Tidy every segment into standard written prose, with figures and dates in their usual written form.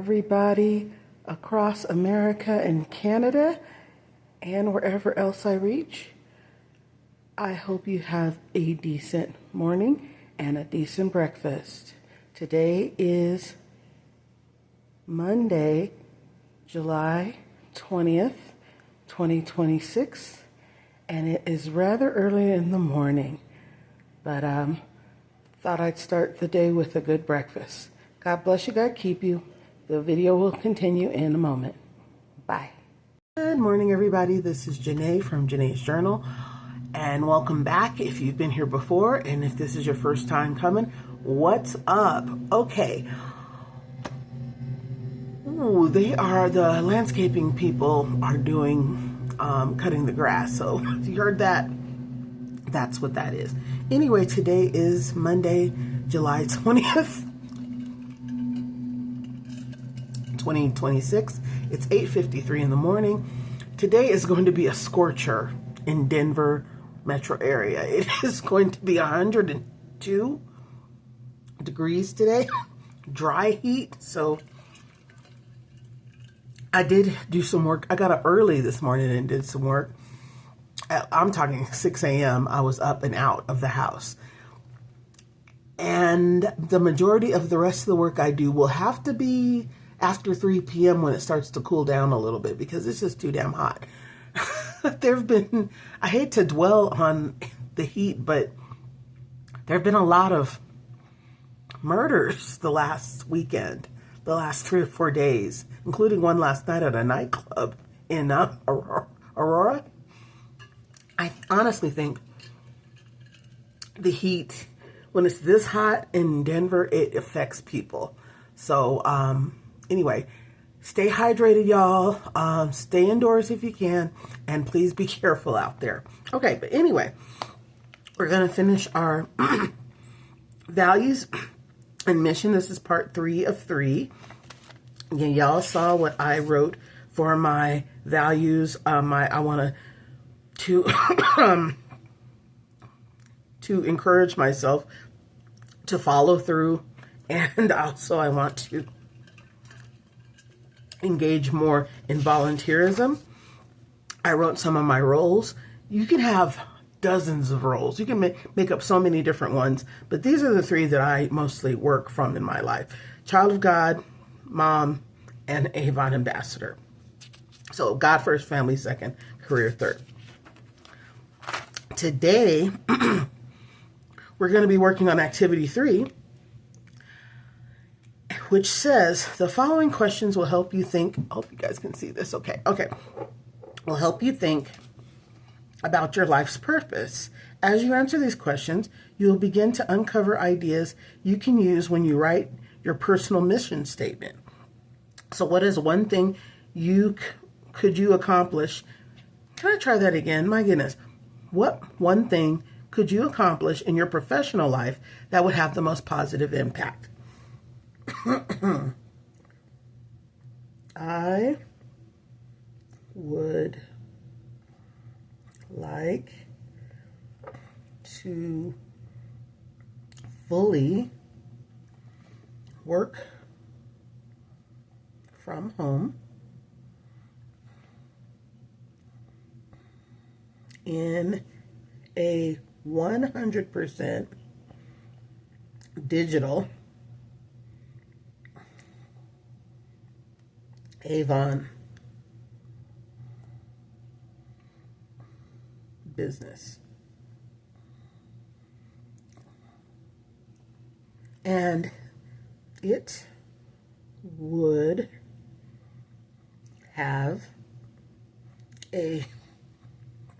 everybody across America and Canada and wherever else I reach. I hope you have a decent morning and a decent breakfast. Today is Monday, July 20th, 2026, and it is rather early in the morning, but thought I'd start the day with a good breakfast. God bless you, God keep you. The video will continue in a moment. Bye. Good morning, everybody. This is Janae from Janae's Journal, and welcome back if you've been here before, and if this is your first time coming, what's up? Okay. Ooh, the landscaping people are doing, cutting the grass. So if you heard that, that's what that is. Anyway, today is Monday, July 20th, 2026. It's 8:53 in the morning. Today is going to be a scorcher in Denver metro area. It is going to be 102 degrees today, dry heat. So I did do some work. I got up early this morning and did some work. I'm talking 6 a.m. I was up and out of the house. And the majority of the rest of the work I do will have to be after 3 p.m. when it starts to cool down a little bit, because it's just too damn hot. I hate to dwell on the heat, but there have been a lot of murders the last weekend, the last 3 or 4 days, including one last night at a nightclub in Aurora. I honestly think the heat, when it's this hot in Denver, it affects people. So, anyway, stay hydrated, y'all. Stay indoors if you can, and please be careful out there. Okay, but anyway, we're going to finish our values and mission. This is part 3 of 3. Again, y'all saw what I wrote for my values. I want to encourage myself to follow through, and also I want to engage more in volunteerism. I wrote some of my roles. You can have dozens of roles. You can make up so many different ones, but these are the 3 that I mostly work from in my life: child of God, mom, and Avon ambassador. So God first, family second, career third. Today, we're going to be working on activity 3, which says the following questions will help you think. I hope you guys can see this. Okay. Will help you think about your life's purpose. As you answer these questions, you'll begin to uncover ideas you can use when you write your personal mission statement. So what is one thing could you accomplish? Can I try that again? My goodness. What one thing could you accomplish in your professional life that would have the most positive impact? I would like to fully work from home in a 100% digital Avon business. And it would have a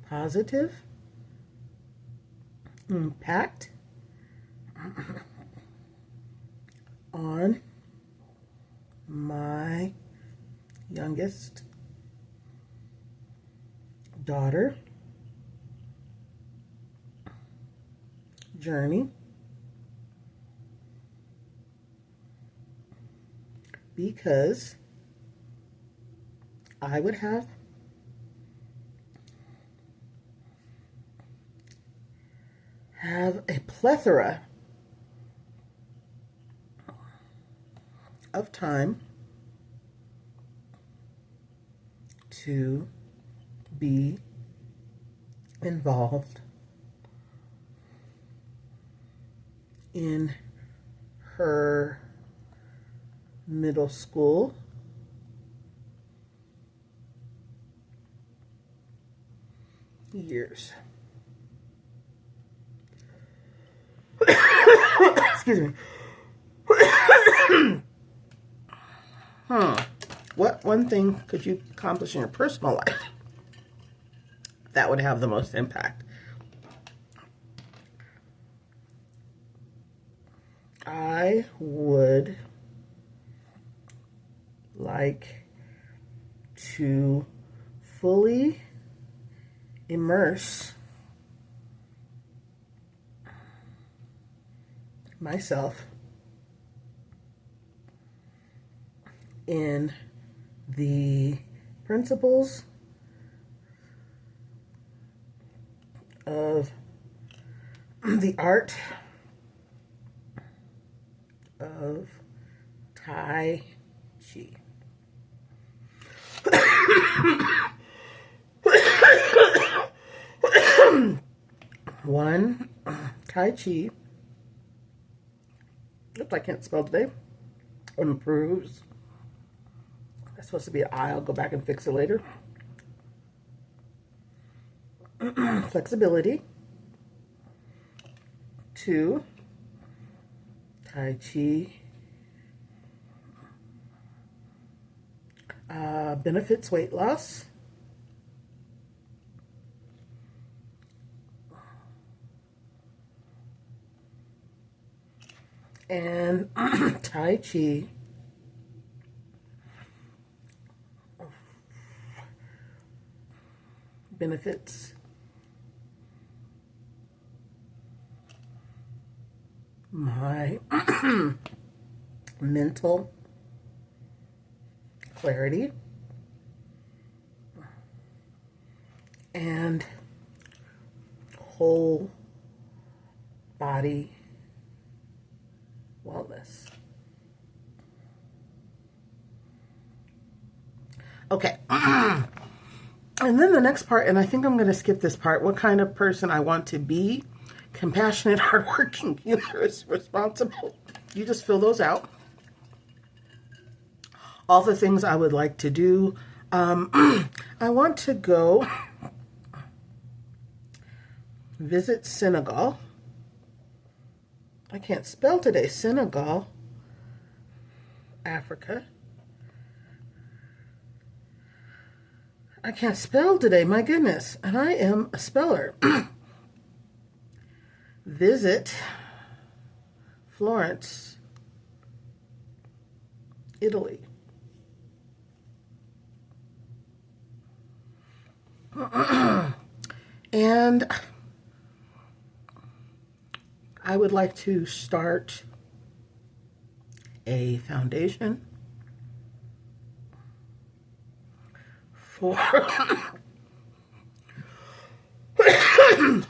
positive impact on my youngest daughter journey, because I would have a plethora of time to be involved in her middle school years. Excuse me. What one thing could you accomplish in your personal life that would have the most impact? I would like to fully immerse myself in the principles of the art of Tai Chi. One, Tai Chi. Oops, I can't spell today. Improves. That's supposed to be an I. I'll go back and fix it later. Flexibility. 2, Tai Chi benefits weight loss. And Tai Chi benefits my mental clarity and whole body wellness. Okay. And then the next part, and I think I'm going to skip this part, what kind of person I want to be. Compassionate, hardworking, humorous, responsible. You just fill those out. All the things I would like to do. I want to go visit Senegal. I can't spell today. Senegal, Africa. I can't spell today, my goodness. And I am a speller. Visit Florence, Italy. And I would like to start a foundation for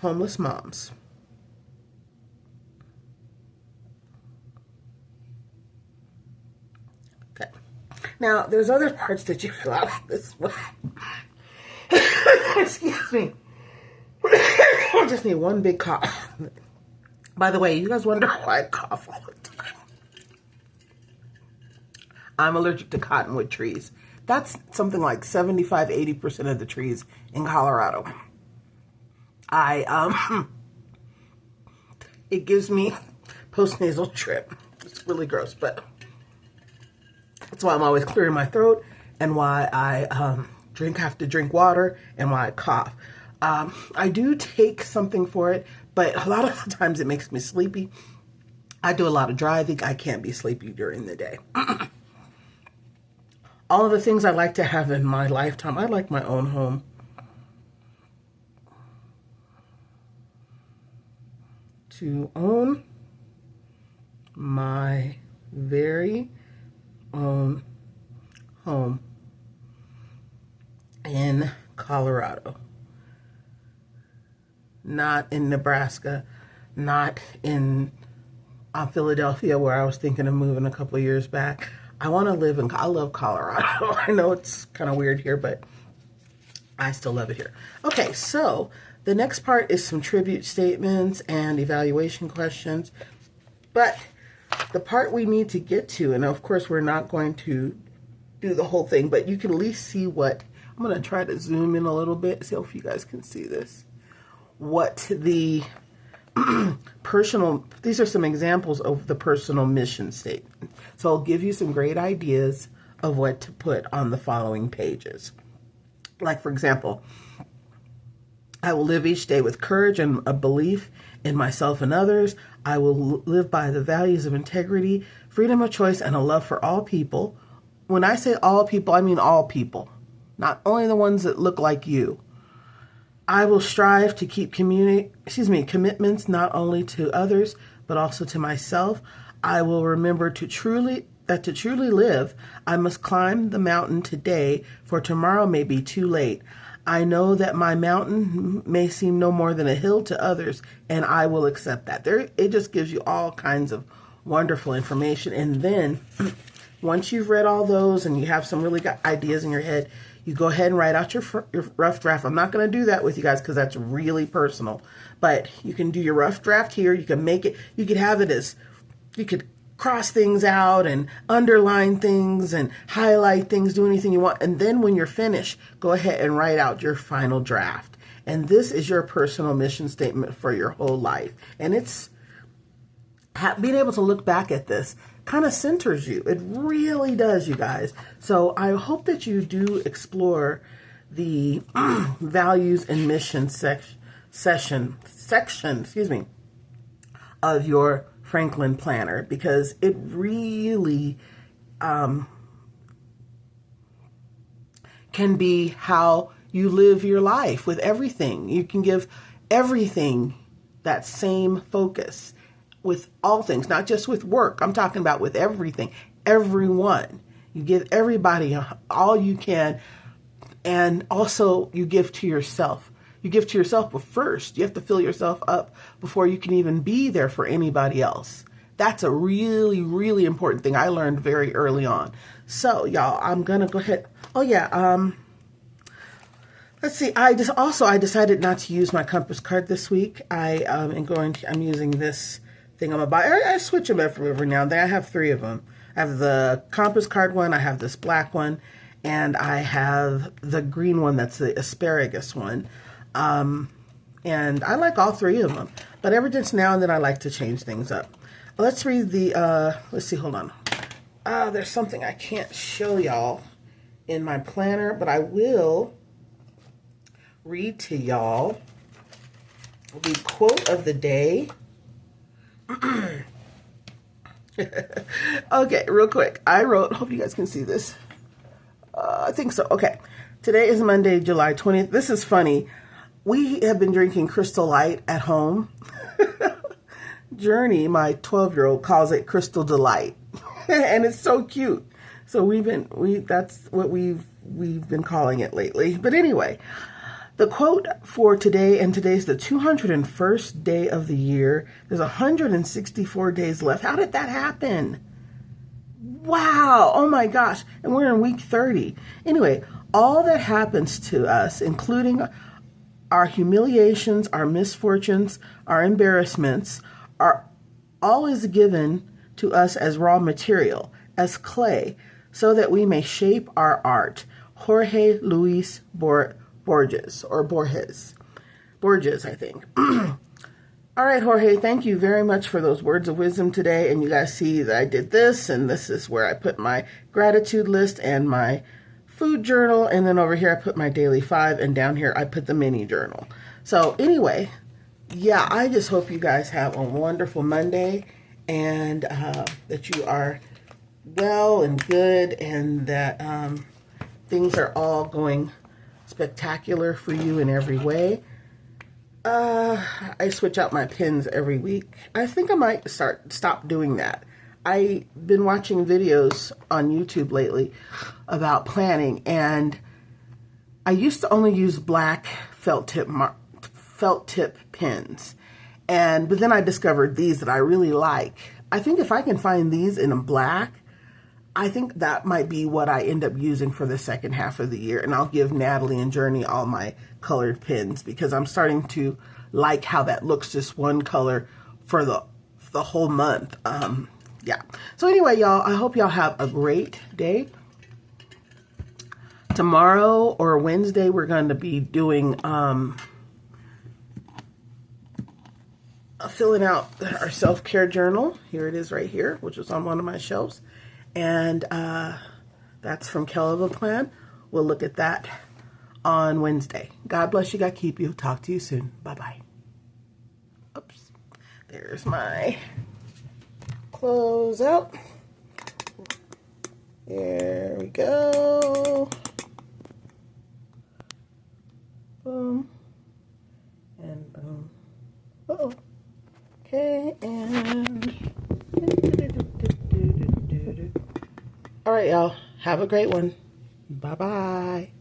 homeless moms. Okay. Now, there's other parts that you fill out this way. Excuse me. I just need one big cough. By the way, you guys wonder why I cough all the time. I'm allergic to cottonwood trees. That's something like 75-80% of the trees in Colorado. It gives me postnasal drip. It's really gross, but that's why I'm always clearing my throat and why I have to drink water and why I cough. I do take something for it, but a lot of the times it makes me sleepy. I do a lot of driving. I can't be sleepy during the day. All of the things I like to have in my lifetime. I like my own home. To own my very own home in Colorado. Not in Nebraska, not in Philadelphia, where I was thinking of moving a couple of years back. I want to live in, I love Colorado. I know it's kind of weird here, but I still love it here. Okay, so the next part is some tribute statements and evaluation questions. But the part we need to get to, and of course we're not going to do the whole thing, but you can at least see what, I'm going to try to zoom in a little bit, see if you guys can see this. What the these are some examples of the personal mission statement. So I'll give you some great ideas of what to put on the following pages. Like, for example, I will live each day with courage and a belief in myself and others. I will live by the values of integrity, freedom of choice, and a love for all people. When I say all people, I mean all people, not only the ones that look like you. I will strive to keep commitments not only to others, but also to myself. I will remember to truly live, I must climb the mountain today, for tomorrow may be too late. I know that my mountain may seem no more than a hill to others, and I will accept that. It just gives you all kinds of wonderful information. And then once you've read all those and you have some really good ideas in your head, you go ahead and write out your rough draft. I'm not going to do that with you guys because that's really personal. But you can do your rough draft here. You can make it, you could have it as, you could cross things out and underline things and highlight things, do anything you want. And then when you're finished, go ahead and write out your final draft. And this is your personal mission statement for your whole life. And it's being able to look back at this kind of centers you. It really does, you guys. So I hope that you do explore the values and mission section, of your Franklin Planner, because it really can be how you live your life with everything. You can give everything that same focus with all things, not just with work. I'm talking about with everything, everyone. You give everybody all you can, and also you give to yourself. You give to yourself, but first you have to fill yourself up before you can even be there for anybody else. That's a really, really important thing I learned very early on. So y'all, I'm going to go ahead. Oh yeah. Let's see. I decided not to use my compass card this week. I'm using this thing on my body. I switch them every now and then. I have 3 of them. I have the compass card one. I have this black one, and I have the green one. That's the asparagus one. And I like all 3 of them, but every now and then I like to change things up. Let's read the, let's see, hold on. There's something I can't show y'all in my planner, but I will read to y'all the quote of the day. Okay, real quick. I wrote, hope you guys can see this. I think so. Okay. Today is Monday, July 20th. This is funny. We have been drinking Crystal Light at home. Journey, my 12-year-old, calls it Crystal Delight. And it's so cute. So that's what we've been calling it lately. But anyway, the quote for today, and today's the 201st day of the year. There's 164 days left. How did that happen? Wow. Oh my gosh. And we're in week 30. Anyway, all that happens to us, including our humiliations, our misfortunes, our embarrassments, are always given to us as raw material, as clay, so that we may shape our art. Jorge Luis Borges, I think. All right, Jorge, thank you very much for those words of wisdom today. And you guys see that I did this, and this is where I put my gratitude list and my food journal, and then over here I put my daily 5, and down here I put the mini journal. So anyway, yeah, I just hope you guys have a wonderful Monday, and that you are well and good, and that things are all going spectacular for you in every way. I switch out my pens every week. I think I might stop doing that. I've been watching videos on YouTube lately about planning, and I used to only use black felt tip pens, but then I discovered these that I really like. I think if I can find these in a black, I think that might be what I end up using for the second half of the year. And I'll give Natalie and Journey all my colored pins because I'm starting to like how that looks, just one color for the whole month. Yeah. So anyway, y'all, I hope y'all have a great day. Tomorrow or Wednesday, we're going to be doing filling out our self-care journal. Here it is right here, which is on one of my shelves. And that's from Kelva Plan. We'll look at that on Wednesday. God bless you. God keep you. Talk to you soon. Bye-bye. Oops. There's my close out. There we go. Boom. And boom. Uh-oh. Okay, and all right, y'all. Have a great one. Bye-bye.